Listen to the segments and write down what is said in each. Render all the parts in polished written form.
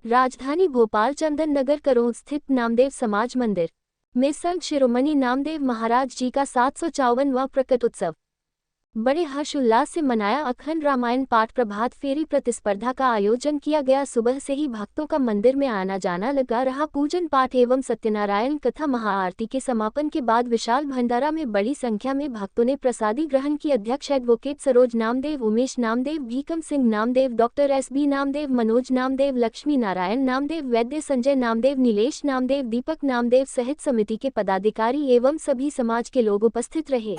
राजधानी भोपाल चंदन नगर करों स्थित नामदेव समाज मंदिर में संत शिरोमणि नामदेव महाराज जी का 754वां प्रकट उत्सव बड़े हर्षोल्लास से मनाया। अखंड रामायण पाठ प्रभात फेरी प्रतिस्पर्धा का आयोजन किया गया। सुबह से ही भक्तों का मंदिर में आना जाना लगा रहा। पूजन पाठ एवं सत्यनारायण कथा महाआरती के समापन के बाद विशाल भंडारा में बड़ी संख्या में भक्तों ने प्रसादी ग्रहण की। अध्यक्ष advocate Saroj Namdev, Umesh Namdev, Bhikam Singh Namdev, doctor SB Namdev, Manoj Namdev, Lakshmi Narayan Namdev, वैद्य संजय नामदेव, नीलेश नामदेव, दीपक नामदेव सहित समिति के पदाधिकारी एवं सभी समाज के लोग उपस्थित रहे।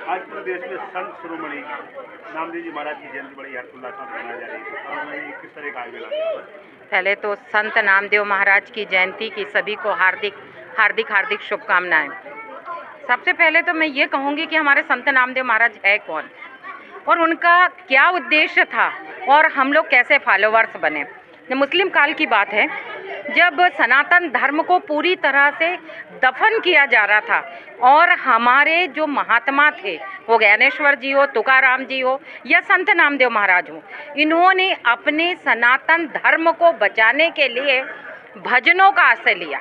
आज पूरे देश में संत शिरोमणि नामदेव जी महाराज की जयंती बड़ी हर्षोल्लास से मनाई जा रही है। तो किस तरह का आयोजन है? पहले तो संत नामदेव महाराज की जयंती की सभी को हार्दिक शुभकामनाएं। सबसे पहले तो मैं ये कहूँगी कि हमारे संत नामदेव महाराज है कौन और उनका क्या उद्देश्य था और हम लोग कैसे फॉलोवर्स बने। मुस्लिम काल की बात है जब सनातन धर्म को पूरी तरह से दफन किया जा रहा था और हमारे जो महात्मा थे, वो ज्ञानेश्वर जी हो, तुकाराम जी हो या संत नामदेव महाराज हो, इन्होंने अपने सनातन धर्म को बचाने के लिए भजनों का आश्रय लिया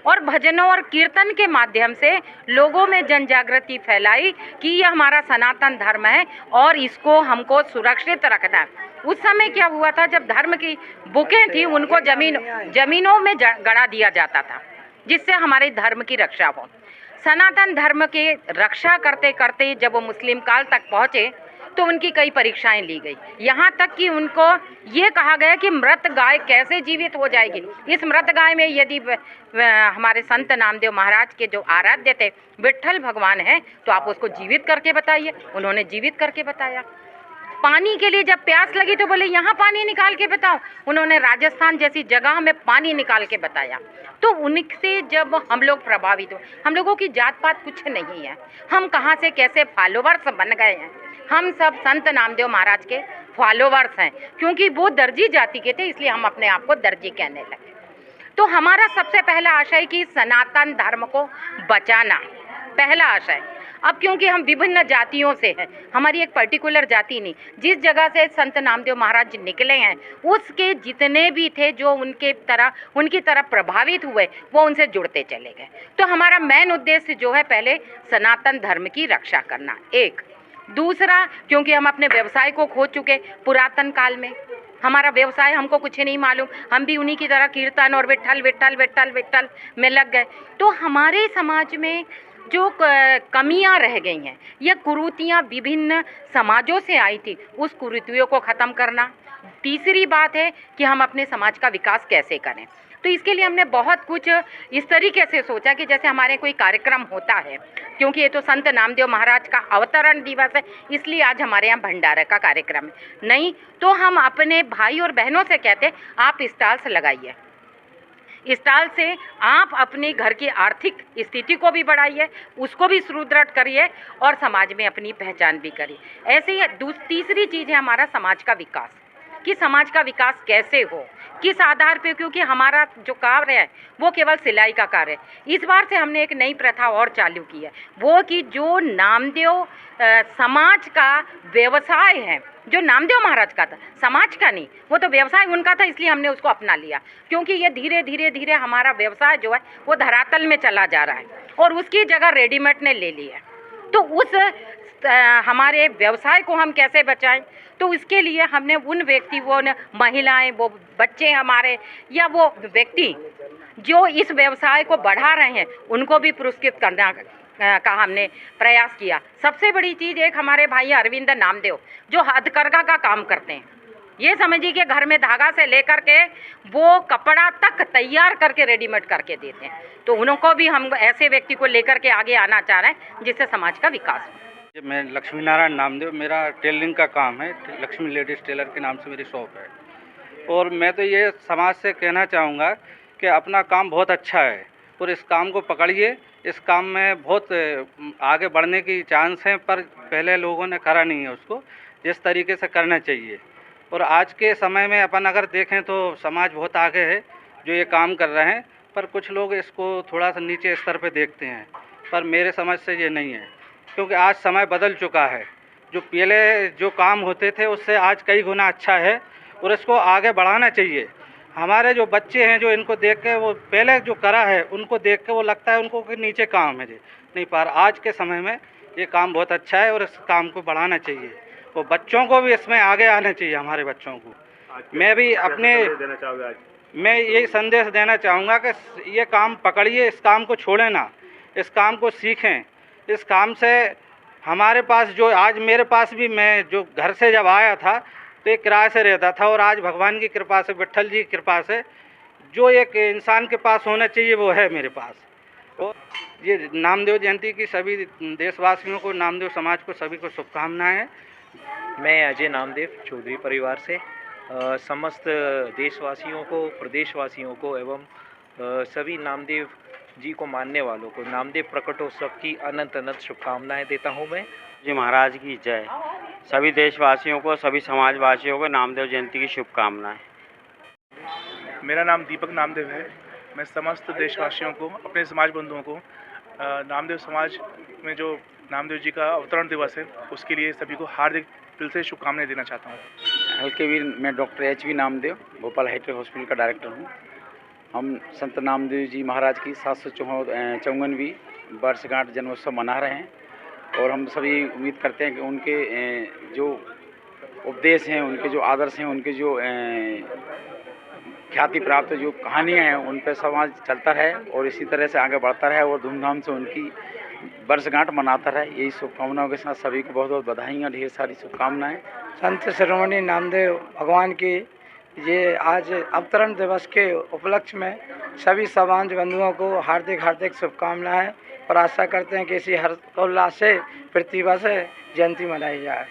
और भजनों और कीर्तन के माध्यम से लोगों में जन जागृति फैलाई कि यह हमारा सनातन धर्म है और इसको हमको सुरक्षित रखना है। उस समय क्या हुआ था, जब धर्म की बुकें थी उनको जमीनों में गड़ा दिया जाता था जिससे हमारे धर्म की रक्षा हो। सनातन धर्म के रक्षा करते करते जब वो मुस्लिम काल तक पहुँचे तो उनकी कई परीक्षाएं ली गई। यहाँ तक कि उनको ये कहा गया कि मृत गाय कैसे जीवित हो जाएगी। इस मृत गाय में यदि हमारे संत नामदेव महाराज के जो आराध्य थे विट्ठल भगवान हैं तो आप उसको जीवित करके बताइए। उन्होंने जीवित करके बताया। पानी के लिए जब प्यास लगी तो बोले यहाँ पानी निकाल के बताओ। उन्होंने राजस्थान जैसी जगह में पानी निकाल के बताया। तो उनसे जब हम लोग प्रभावित हो, हम लोगों की जात पात कुछ नहीं है, हम कहाँ से कैसे फॉलोवर्स बन गए हैं। हम सब संत नामदेव महाराज के फॉलोवर्स हैं क्योंकि वो दर्जी जाति के थे, इसलिए हम अपने आप को दर्जी कहने लगे। तो हमारा सबसे पहला आशय कि सनातन धर्म को बचाना पहला आशय। अब क्योंकि हम विभिन्न जातियों से हैं, हमारी एक पर्टिकुलर जाति नहीं, जिस जगह से संत नामदेव महाराज निकले हैं उसके जितने भी थे जो उनकी तरह प्रभावित हुए वो उनसे जुड़ते चले गए। तो हमारा मेन उद्देश्य जो है पहले सनातन धर्म की रक्षा करना एक। दूसरा, क्योंकि हम अपने व्यवसाय को खो चुके पुरातन काल में, हमारा व्यवसाय हमको कुछ नहीं मालूम, हम भी उन्हीं की तरह कीर्तन और विट्ठल विट्ठल विट्ठल विट्ठल में लग गए। तो हमारे समाज में जो कमियां रह गई हैं या कुरीतियां विभिन्न समाजों से आई थी, उस कुरीतियों को ख़त्म करना। तीसरी बात है कि हम अपने समाज का विकास कैसे करें। तो इसके लिए हमने बहुत कुछ इस तरीके से सोचा कि जैसे हमारे कोई कार्यक्रम होता है, क्योंकि ये तो संत नामदेव महाराज का अवतरण दिवस है इसलिए आज हमारे यहाँ भंडारे का कार्यक्रम है। नहीं तो हम अपने भाई और बहनों से कहते आप स्टॉल्स लगाइए। स्टॉल से आप अपने घर की आर्थिक स्थिति को भी बढ़ाइए, उसको भी सुदृढ़ करिए और समाज में अपनी पहचान भी करिए। ऐसे ही तीसरी चीज़ है हमारा समाज का विकास, कि समाज का विकास कैसे हो, किस आधार पे, क्योंकि हमारा जो कार्य है वो केवल सिलाई का कार्य है। इस बार से हमने एक नई प्रथा और चालू की है, वो कि जो नामदेव समाज का व्यवसाय है, जो नामदेव महाराज का था, समाज का नहीं, वो तो व्यवसाय उनका था, इसलिए हमने उसको अपना लिया। क्योंकि ये धीरे धीरे हमारा व्यवसाय जो है वो धरातल में चला जा रहा है और उसकी जगह रेडीमेड ने ले ली है। तो उस हमारे व्यवसाय को हम कैसे बचाएं, तो इसके लिए हमने उन व्यक्ति, वो महिलाएं, वो बच्चे हमारे या वो व्यक्ति जो इस व्यवसाय को बढ़ा रहे हैं उनको भी पुरस्कृत करना का हमने प्रयास किया। सबसे बड़ी चीज़ एक हमारे भाई अरविंद नामदेव जो हथकरघा का काम करते हैं, ये समझिए कि घर में धागा से लेकर के वो कपड़ा तक तैयार करके रेडीमेड करके देते हैं। तो उनको भी हम ऐसे व्यक्ति को लेकर के आगे आना चाह रहे हैं जिससे समाज का विकास हो। मैं लक्ष्मी नारायण नामदेव, मेरा टेलरिंग का काम है। लक्ष्मी लेडीज़ टेलर के नाम से मेरी शॉप है। और मैं तो ये समाज से कहना चाहूँगा कि अपना काम बहुत अच्छा है और इस काम को पकड़िए। इस काम में बहुत आगे बढ़ने की चांस हैं, पर पहले लोगों ने करा नहीं है उसको जिस तरीके से करना चाहिए। और आज के समय में अपन अगर देखें तो समाज बहुत आगे है जो ये काम कर रहे हैं, पर कुछ लोग इसको थोड़ा सा नीचे स्तर पे देखते हैं, पर मेरे समझ से ये नहीं है, क्योंकि आज समय बदल चुका है। जो पहले जो काम होते थे उससे आज कई गुना अच्छा है और इसको आगे बढ़ाना चाहिए। हमारे जो बच्चे हैं जो इनको देख के वो पहले जो करा है उनको देख के वो लगता है उनको कि नीचे काम है जी नहीं, पर आज के समय में ये काम बहुत अच्छा है और इस काम को बढ़ाना चाहिए और बच्चों को भी इसमें आगे आना चाहिए। हमारे बच्चों को मैं भी अपने देना चाहोगे आज? मैं यही संदेश देना चाहूँगा कि ये काम पकड़िए, इस काम को छोड़ें ना, इस काम को सीखें। इस काम से हमारे पास जो आज मेरे पास भी, मैं जो घर से जब आया था तो एक किराए से रहता था और आज भगवान की कृपा से, विट्ठल जी की कृपा से जो एक इंसान के पास होना चाहिए वो है मेरे पास। और ये नामदेव जयंती की सभी देशवासियों को, नामदेव समाज को, सभी को शुभकामनाएँ हैं। मैं अजय नामदेव चौधरी परिवार से समस्त देशवासियों को, प्रदेशवासियों को एवं सभी नामदेव जी को मानने वालों को नामदेव प्रकटोत्सव की अनंत अनंत शुभकामनाएं देता हूं मैं। जी महाराज की जय। सभी देशवासियों को, सभी समाजवासियों को नामदेव जयंती की शुभकामनाएं। मेरा नाम दीपक नामदेव है। मैं समस्त देशवासियों को, अपने समाज बंधुओं को नामदेव समाज में जो नामदेव जी का अवतरण दिवस है उसके लिए सभी को हार्दिक दिल से शुभकामनाएं देना चाहता हूँ। हल्के वीर, मैं doctor H V Namdev, Bhopal hi-tech hospital का डायरेक्टर हूँ। हम संत नामदेव जी महाराज की 754वीं वर्षगांठ जन्मोत्सव मना रहे हैं और हम सभी उम्मीद करते हैं कि उनके जो उपदेश हैं, उनके जो आदर्श हैं, उनके जो ख्याति प्राप्त जो कहानियाँ हैं उन पर समाज चलता रहे और इसी तरह से आगे बढ़ता रहे और धूमधाम से उनकी वर्षगांठ मनाता रहे। यही शुभकामनाओं के साथ सभी को बहुत बहुत बधाइयाँ, ढेर सारी शुभकामनाएं। संत शिरोमणि नामदेव भगवान की ये आज अवतरण दिवस के उपलक्ष्य में सभी समाज बंधुओं को हार्दिक हार्दिक शुभकामनाएं और आशा करते हैं कि इसी हर्षोल्लास से प्रतिभा से जयंती मनाई जाए।